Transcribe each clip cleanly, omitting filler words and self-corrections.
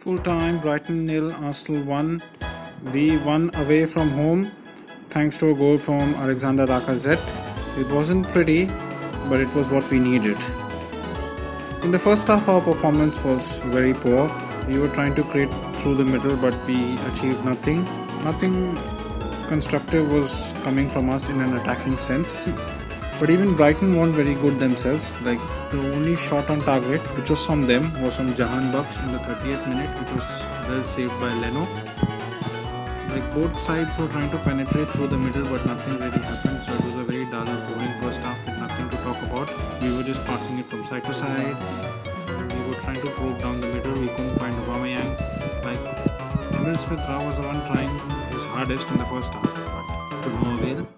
Full time, Brighton nil, Arsenal 1. We won away from home thanks to a goal from Alexander Lacazette. It wasn't pretty, but it was what we needed. In the first half, our performance was very poor. We were trying to create through the middle, but we achieved nothing. Nothing constructive was coming from us in an attacking sense. But even Brighton weren't very good themselves. Like, the only shot on target, which was from them, was from Jahan Baksh in the 30th minute, which was well saved by Leno. Like, both sides were trying to penetrate through the middle, but nothing really happened. So it was a very dull, boring first half with nothing to talk about. We were just passing it from side to side. We were trying to probe down the middle. We couldn't find Aubameyang. Like, Emil Smith-Rowe was the one trying his hardest in the first half, but to no avail.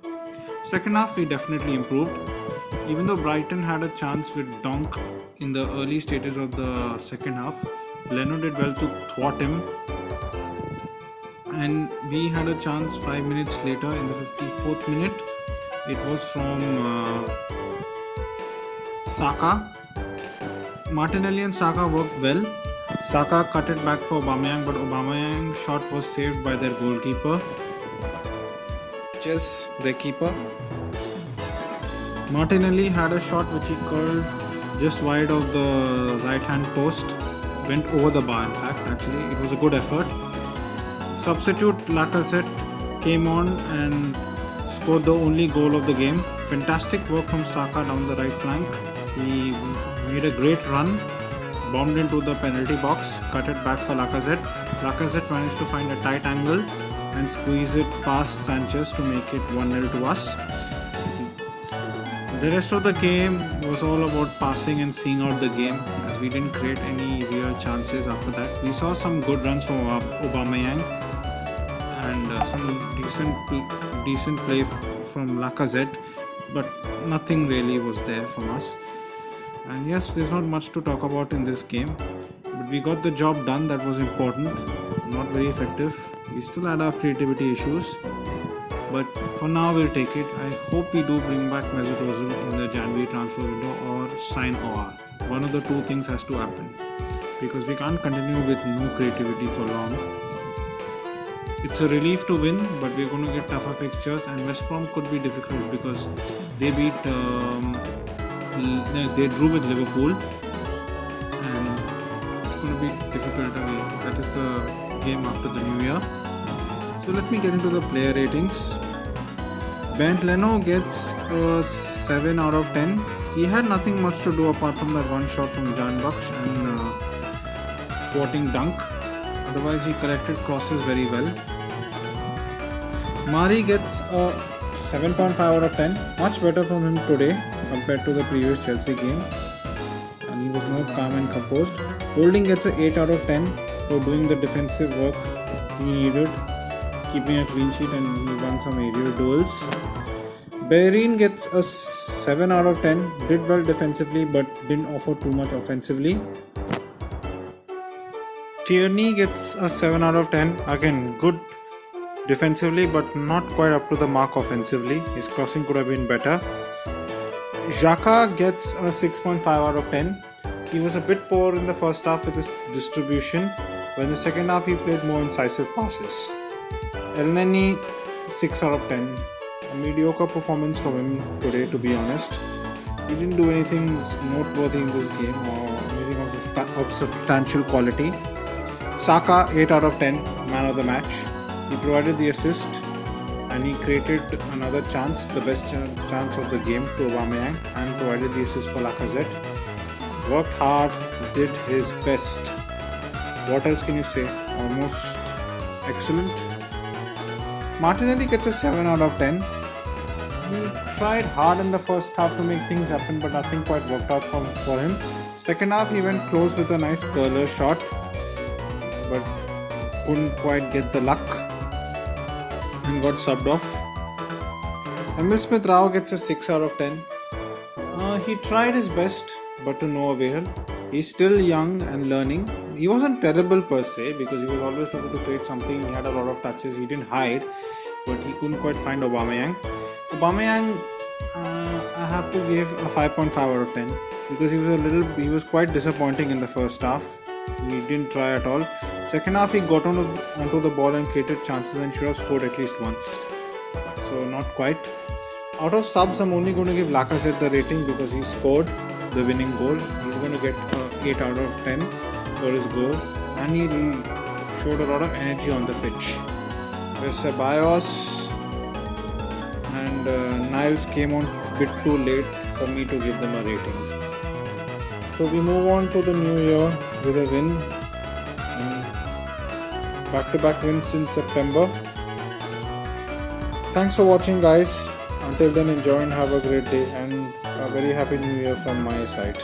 Second half, we definitely improved. Even though Brighton had a chance with Donk in the early stages of the second half, Leno did well to thwart him. And we had a chance 5 minutes later in the 54th minute. It was from Saka. Martinelli and Saka worked well. Saka cut it back for Aubameyang, but Aubameyang's shot was saved by their goalkeeper, just their keeper. Martinelli had a shot which he curled just wide of the right hand post, went over the bar. In fact, actually, it was a good effort. Substitute Lacazette came on and scored the only goal of the game. Fantastic work from Saka down the right flank. He made a great run, bombed into the penalty box, cut it back for Lacazette. Lacazette managed to find a tight angle and squeeze it past Sanchez to make it 1-0 to us. The rest of the game was all about passing and seeing out the game, as we didn't create any real chances after that. We saw some good runs from Aubameyang and some decent play from Lacazette, but nothing really was there from us. And yes, there's not much to talk about in this game, but we got the job done. That was important. Not very effective. We still had our creativity issues, but for now we'll take it. I hope we do bring back Mesut Ozil in the January transfer window or sign OR. One of the two things has to happen, because we can't continue with no creativity for long. It's a relief to win, but we're going to get tougher fixtures, and West Brom could be difficult because they they drew with Liverpool, and it's going to be difficult away. That is the game after the New Year. So let me get into the player ratings. Bernd Leno gets a 7 out of 10. He had nothing much to do apart from that one shot from Jan Baksh and thwarting dunk. Otherwise, he collected crosses very well. Mari gets a 7.5 out of 10. Much better from him today compared to the previous Chelsea game. And he was more calm and composed. Holding gets an 8 out of 10 for doing the defensive work he needed, keeping a clean sheet, and he won some aerial duels. Bellerin gets a 7 out of 10. Did well defensively but didn't offer too much offensively. Tierney gets a 7 out of 10. Again, good defensively but not quite up to the mark offensively. His crossing could have been better. Xhaka gets a 6.5 out of 10. He was a bit poor in the first half with his distribution, but in the second half he played more incisive passes. Elneny, 6 out of 10. A mediocre performance from him today, to be honest. He didn't do anything noteworthy in this game or anything of substantial quality. Saka, 8 out of 10, man of the match. He provided the assist and he created another chance, the best chance of the game, to Aubameyang, and provided the assist for Lacazette. Worked hard, did his best. What else can you say? Almost excellent. Martinelli gets a 7 out of 10. He tried hard in the first half to make things happen, but nothing quite worked out for him. Second half, he went close with a nice curler shot, but couldn't quite get the luck and got subbed off. Emil Smith-Rowe gets a 6 out of 10. He tried his best, but to no avail. He's still young and learning. He wasn't terrible per se, because he was always looking to create something. He had a lot of touches. He didn't hide, but he couldn't quite find Aubameyang. I have to give a 5.5 out of 10 because he was quite disappointing in the first half. He didn't try at all. Second half, he got onto the ball and created chances and should have scored at least once. So not quite. Out of subs, I'm only going to give Lacazette the rating because he scored the winning goal. He's going to get 8 out of 10 for his goal, and he showed a lot of energy on the pitch. Whereas Ceballos and Niles came on a bit too late for me to give them a rating. So we move on to the new year with a win. Back-to-back wins in September. Thanks for watching, guys. Until then, enjoy and have a great day, and a very happy new year from my side.